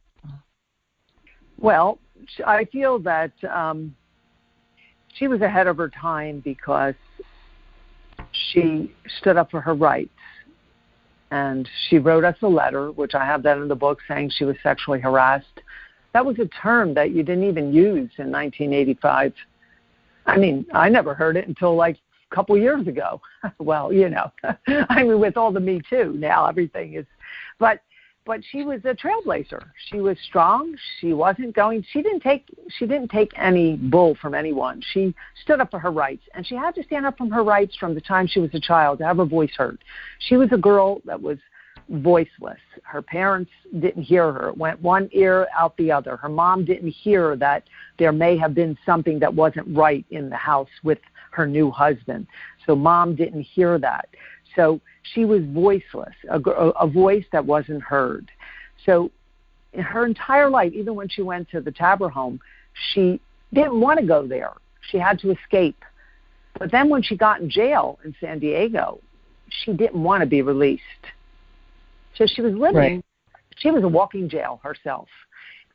Well, I feel that she was ahead of her time because she stood up for her rights. And she wrote us a letter, which I have that in the book, saying she was sexually harassed. That was a term that you didn't even use in 1985. I mean, I never heard it until like a couple years ago. Well, I mean, with all the Me Too, now everything is. But she was a trailblazer. She was strong. She didn't take any bull from anyone. She stood up for her rights, and she had to stand up for her rights from the time she was a child to have her voice heard. She was a girl that was voiceless. Her parents didn't hear her. It went one ear out the other. Her mom didn't hear that there may have been something that wasn't right in the house with her new husband. So mom didn't hear that. So she was voiceless, a voice that wasn't heard. So in her entire life, even when she went to the Tabor home, she didn't want to go there. She had to escape. But then when she got in jail in San Diego, she didn't want to be released. So she was living, right. She was a walking jail herself.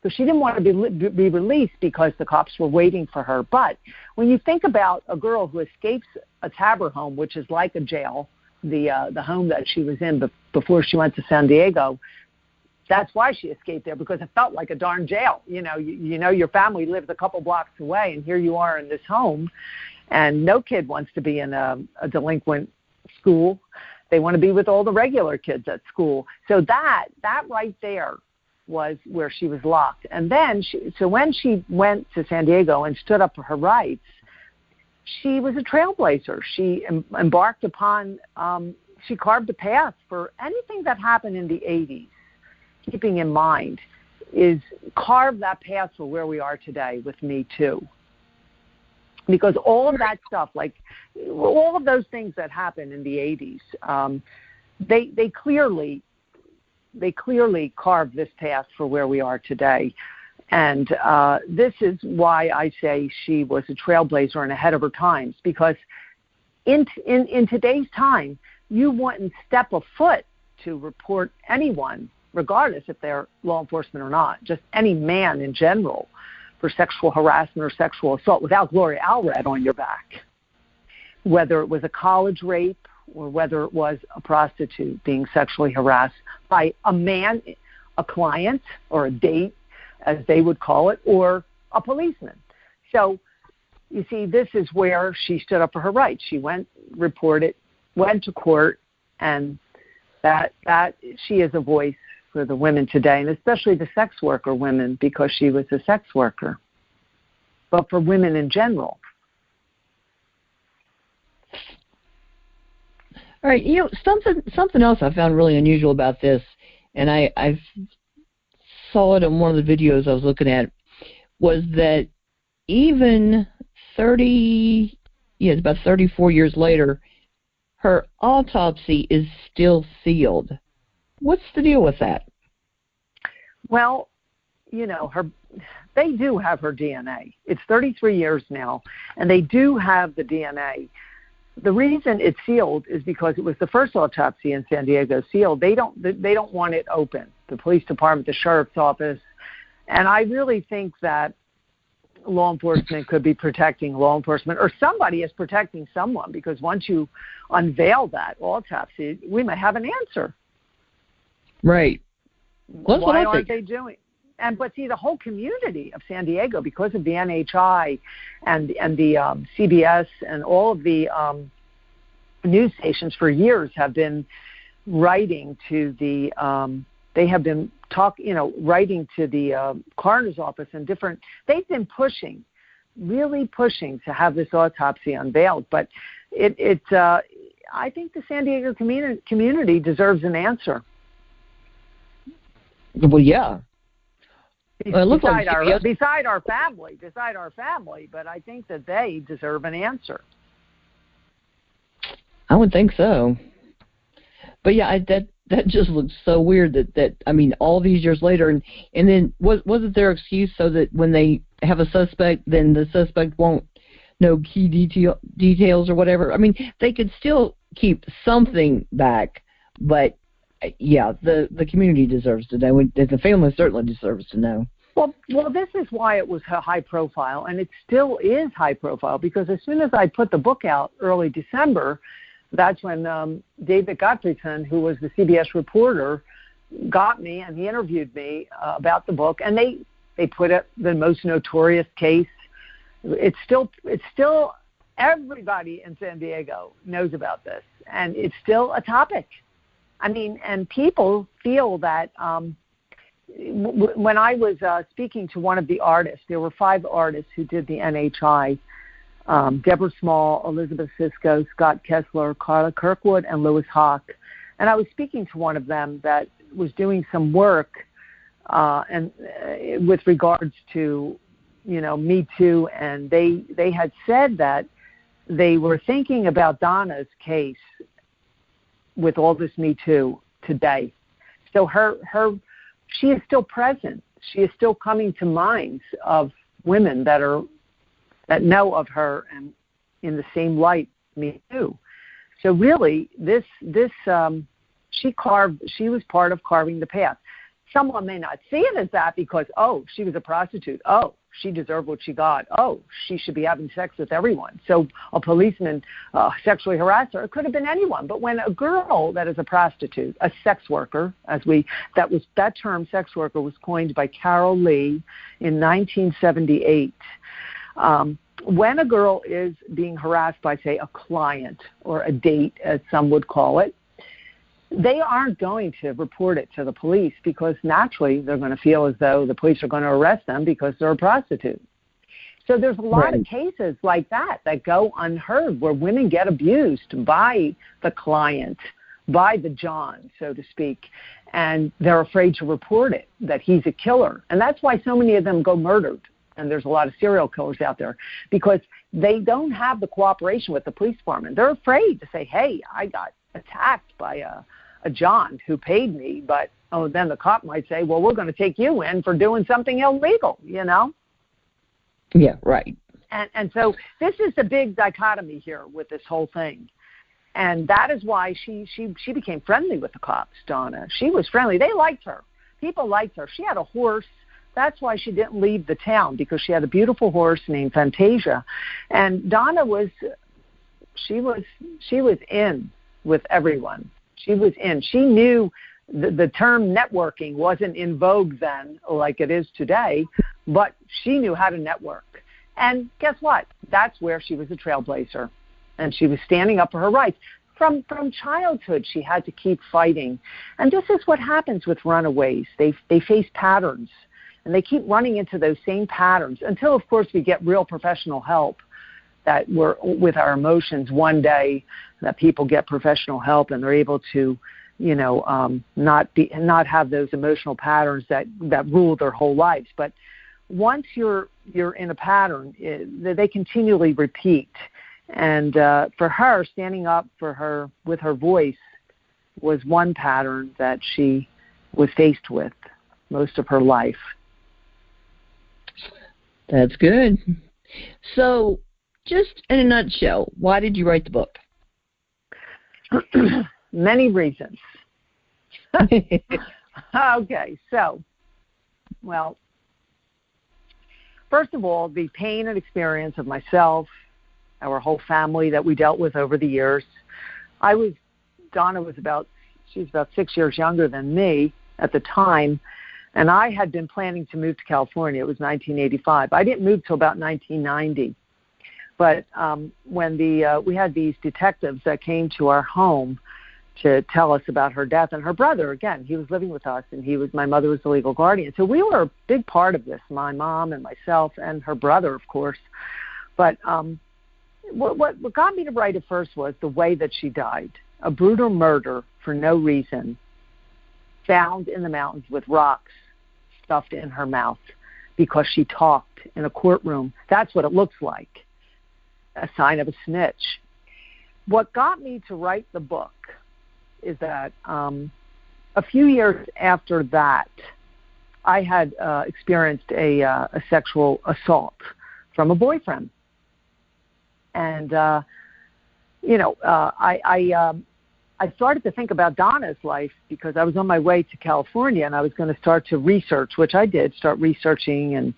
So she didn't want to be released because the cops were waiting for her. But when you think about a girl who escapes a Tabor home, which is like a jail, the home that she was in before she went to San Diego, that's why she escaped there, because it felt like a darn jail. Your family lives a couple blocks away, and here you are in this home, and no kid wants to be in a delinquent school. They want to be with all the regular kids at school. So that right there was where she was locked. And then, when she went to San Diego and stood up for her rights, she was a trailblazer. She embarked upon, she carved a path for anything that happened in the 80s, keeping in mind, is carve that path for where we are today with Me Too. Because all of that stuff, like all of those things that happened in the 80s, they clearly carved this path for where we are today. And this is why I say she was a trailblazer and ahead of her times, because in today's time, you wouldn't step a foot to report anyone, regardless if they're law enforcement or not, just any man in general, for sexual harassment or sexual assault without Gloria Allred on your back, whether it was a college rape or whether it was a prostitute being sexually harassed by a man, a client, or a date, as they would call it, or a policeman. So, you see, this is where she stood up for her rights. She went, reported, went to court, and that she is a voice for the women today, and especially the sex worker women, because she was a sex worker, but for women in general. All right, something else I found really unusual about this, and I saw it in one of the videos I was looking at, was that even about 34 years later, her autopsy is still sealed. What's the deal with that? Well, they do have her DNA. It's 33 years now, and they do have the DNA. The reason it's sealed is because it was the first autopsy in San Diego sealed. They don't want it open. The police department, the sheriff's office, and I really think that law enforcement could be protecting law enforcement, or somebody is protecting someone, because once you unveil that autopsy, we may have an answer. Right. Well, why aren't they doing? But see, the whole community of San Diego, because of the NHI and the CBS and all of the news stations for years have been writing to the writing to the coroner's office and different. They've been really pushing to have this autopsy unveiled. But I think the San Diego community deserves an answer. Well, yeah. Beside our family, but I think that they deserve an answer. I would think so. But yeah, that just looks so weird that I mean, all these years later, and then wasn't their excuse so that when they have a suspect, then the suspect won't know key details or whatever? I mean, they could still keep something back, but yeah, the community deserves to know. The family certainly deserves to know. Well, this is why it was high profile, and it still is high profile, because as soon as I put the book out early December, that's when David Gottfriedson, who was the CBS reporter, got me, and he interviewed me about the book, and they put it the most notorious case. It's still everybody in San Diego knows about this, and it's still a topic. I mean, and people feel that when I was speaking to one of the artists, there were 5 artists who did the NHI, Deborah Small, Elizabeth Sisko, Scott Kessler, Carla Kirkwood, and Lewis Hawk. And I was speaking to one of them that was doing some work and with regards to, Me Too, and they had said that they were thinking about Donna's case with all this Me Too today. So she is still present. She is still coming to minds of women that know of her and in the same light, Me Too. So really, she was part of carving the path. Someone may not see it as that because, she was a prostitute. She deserved what she got. She should be having sex with everyone. So a policeman sexually harassed her. It could have been anyone. But when a girl that is a prostitute, a sex worker, that term sex worker was coined by Carol Lee in 1978. When a girl is being harassed by, say, a client or a date, as some would call it, they aren't going to report it to the police because naturally they're going to feel as though the police are going to arrest them because they're a prostitute. So there's a lot of cases like that go unheard where women get abused by the client, by the John, so to speak, and they're afraid to report it, that he's a killer. And that's why so many of them go and there's a lot of serial killers out there, because they don't have the cooperation with the police department. They're afraid to say, hey, I got attacked by a John who paid me, but then the cop might say, well, we're going to take you in for doing something illegal, you know? Yeah, right. And so this is the big dichotomy here with this whole thing. And that is why she became friendly with the cops, Donna. She was friendly. They liked her. People liked her. She had a horse. That's why she didn't leave the town, because she had a beautiful horse named Fantasia. And Donna was in with everyone. She was in. She knew the term networking wasn't in vogue then like it is today, but she knew how to network. And guess what? That's where she was a trailblazer. And she was standing up for her rights. From childhood, she had to keep fighting. And this is what happens with runaways. They face patterns, and they keep running into those same patterns until, of course, we get real professional help, that we're with our emotions one day, that people get professional help and they're able to, not have those emotional patterns that rule their whole lives. But once you're in a pattern, they continually repeat. And for her, standing up for her with her voice was one pattern that she was faced with most of her life. That's good. So, just in a nutshell, why did you write the book? Many reasons. Okay, so, well, first of all, the pain and experience of myself, our whole family that we dealt with over the years. Donna was about 6 years younger than me at the time, and I had been planning to move to California. It was 1985. I didn't move till about 1990. But when we had these detectives that came to our home to tell us about her death, and her brother, again, he was living with us, and my mother was the legal guardian. So we were a big part of this, my mom and myself and her brother, of course. But what got me to write it first was the way that she died. A brutal murder for no reason, found in the mountains with rocks stuffed in her mouth because she talked in a courtroom. That's what it looks like, a sign of a snitch. What got me to write the book is that a few years after that, I had experienced a sexual assault from a boyfriend. And, I started to think about Donna's life because I was on my way to California, and I was going to start to research, which I did, start researching and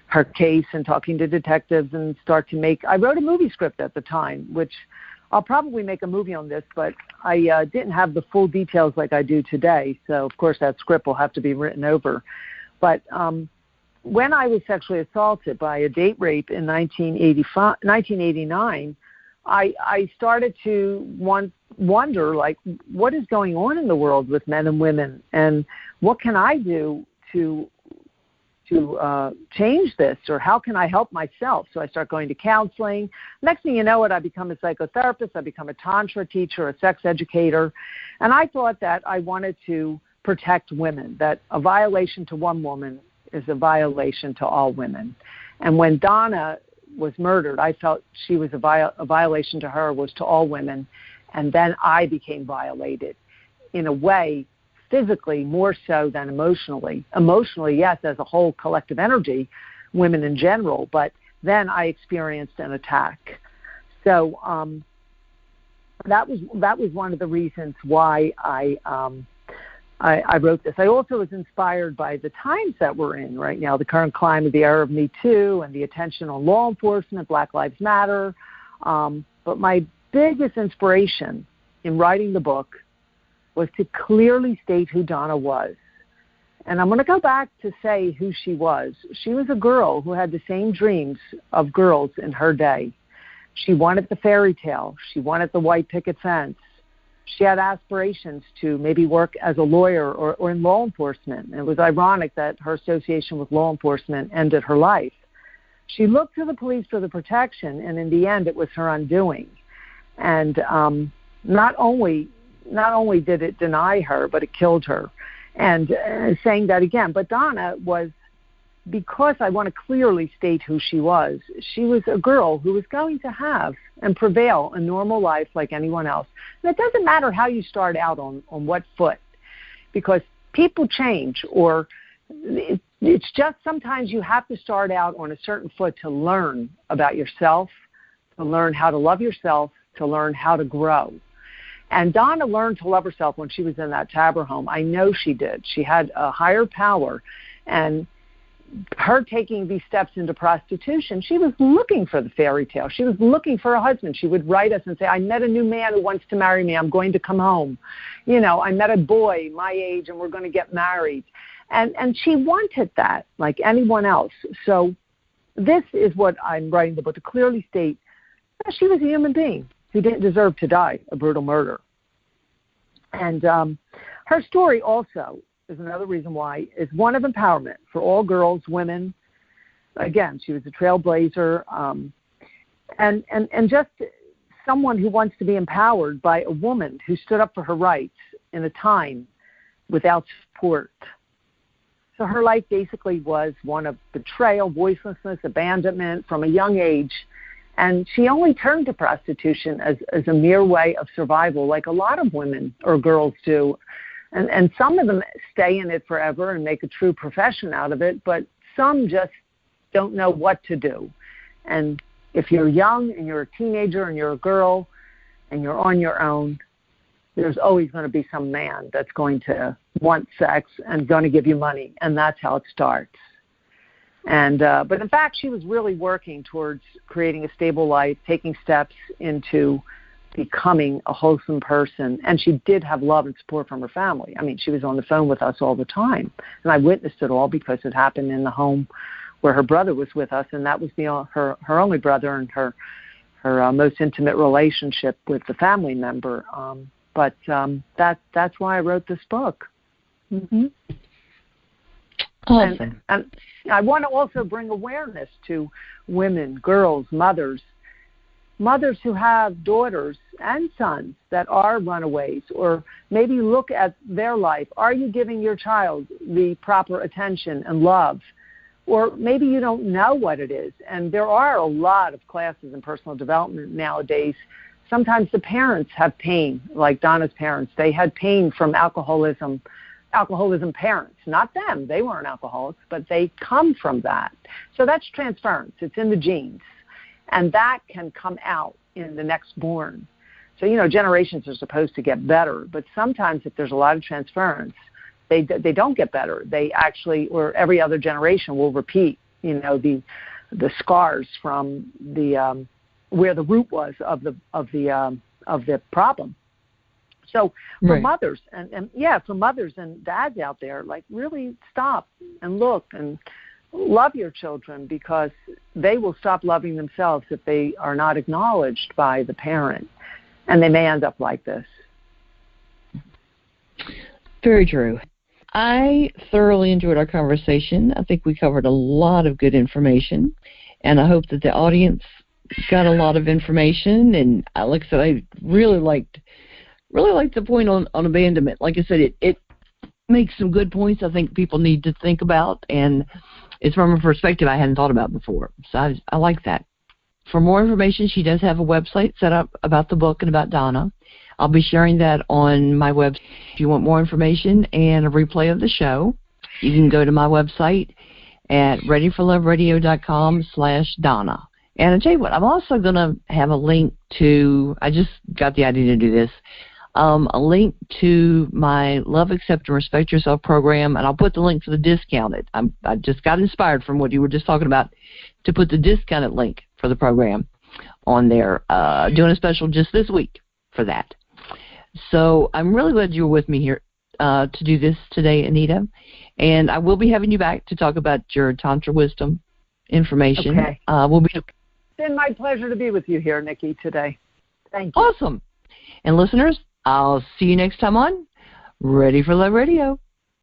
her case and talking to detectives and I wrote a movie script at the time, which I'll probably make a movie on this, but I didn't have the full details like I do today. So, of course, that script will have to be written over. But when I was sexually assaulted by a date rape in 1989, I started to wonder, like, what is going on in the world with men and women, and what can I do to change this, or how can I help myself? So I start going to counseling. Next thing you know I become a psychotherapist, I become a Tantra teacher, a sex educator, and I thought that I wanted to protect women, that a violation to one woman is a violation to all women. And when Donna was murdered, I felt she was a violation to her was to all women, and then I became violated in a way, physically more so than emotionally. Emotionally, yes, as a whole collective energy, women in general, but then I experienced an attack. So that was one of the reasons why I wrote this. I also was inspired by the times that we're in right now, the current climate, the era of Me Too, and the attention on law enforcement, Black Lives Matter. But my biggest inspiration in writing the book was to clearly state who Donna was. And I'm going to go back to say who she was. She was a girl who had the same dreams of girls in her day. She wanted the fairy tale. She wanted the white picket fence. She had aspirations to maybe work as a lawyer or in law enforcement. And it was ironic that her association with law enforcement ended her life. She looked to the police for the protection, and in the end, it was her undoing. And not only did it deny her, but it killed her. And saying that again, but Donna was because I want to clearly state who she was a girl who was going to have and prevail a normal life like anyone else. And it doesn't matter how you start out on what foot, because people change, or it's just sometimes you have to start out on a certain foot to learn about yourself, to learn how to love yourself, to learn how to grow. And Donna learned to love herself when she was in that Tabor home. I know she did. She had a higher power, and her taking these steps into prostitution, she was looking for the fairy tale. She was looking for a husband. She would write us and say, I met a new man who wants to marry me. I'm going to come home. I met a boy my age, and we're going to get married. And she wanted that like anyone else. So this is what I'm writing the book, to clearly state that she was a human being who didn't deserve to die a brutal murder. And her story also is another reason why, is one of empowerment for all girls, women. Again, she was a trailblazer, and just someone who wants to be empowered by a woman who stood up for her rights in a time without support. So her life basically was one of betrayal, voicelessness, abandonment from a young age. And she only turned to prostitution as a mere way of survival, like a lot of women or girls do. And some of them stay in it forever and make a true profession out of it, but some just don't know what to do. And if you're young and you're a teenager and you're a girl and you're on your own, there's always going to be some man that's going to want sex and going to give you money, and that's how it starts. And but in fact, she was really working towards creating a stable life, taking steps into becoming a wholesome person. And she did have love and support from her family. I mean, she was on the phone with us all the time, and I witnessed it all because it happened in the home where her brother was with us, and that was her only brother and her most intimate relationship with the family member. But that's why I wrote this book. Mm-hmm. Awesome. And I want to also bring awareness to women, girls, mothers who have daughters and sons that are runaways, or maybe look at their life. Are you giving your child the proper attention and love? Or maybe you don't know what it is. And there are a lot of classes in personal development nowadays. Sometimes the parents have pain, like Donna's parents. They had pain from alcoholism parents, not them. They weren't alcoholics, but they come from that. So that's transference. It's in the genes. And that can come out in the next born. So, generations are supposed to get better, but sometimes if there's a lot of transference, they don't get better. They actually, or every other generation will repeat, the scars from the where the root was of the problem. So for mothers for mothers and dads out there, like, really stop and look and love your children, because they will stop loving themselves if they are not acknowledged by the parent, and they may end up like this. Very true. I thoroughly enjoyed our conversation. I think we covered a lot of good information, and I hope that the audience got a lot of information. And like I said, I really liked the point on abandonment. Like I said, it makes some good points I think people need to think about, and it's from a perspective I hadn't thought about before. So I like that. For more information, she does have a website set up about the book and about Donna. I'll be sharing that on my website. If you want more information and a replay of the show, you can go to my website at readyforloveradio.com/Donna. And I'll tell you what, I'm also going to have a link to, I just got the idea to do this, a link to my Love, Accept, and Respect Yourself program, and I'll put the link for the discounted. I just got inspired from what you were just talking about to put the discounted link for the program on there, doing a special just this week for that. So I'm really glad you were with me here to do this today, Anita, and I will be having you back to talk about your Tantra wisdom information. Okay. It's been my pleasure to be with you here, Nikki, today. Thank you. Awesome. And listeners, I'll see you next time on Ready for Love Radio.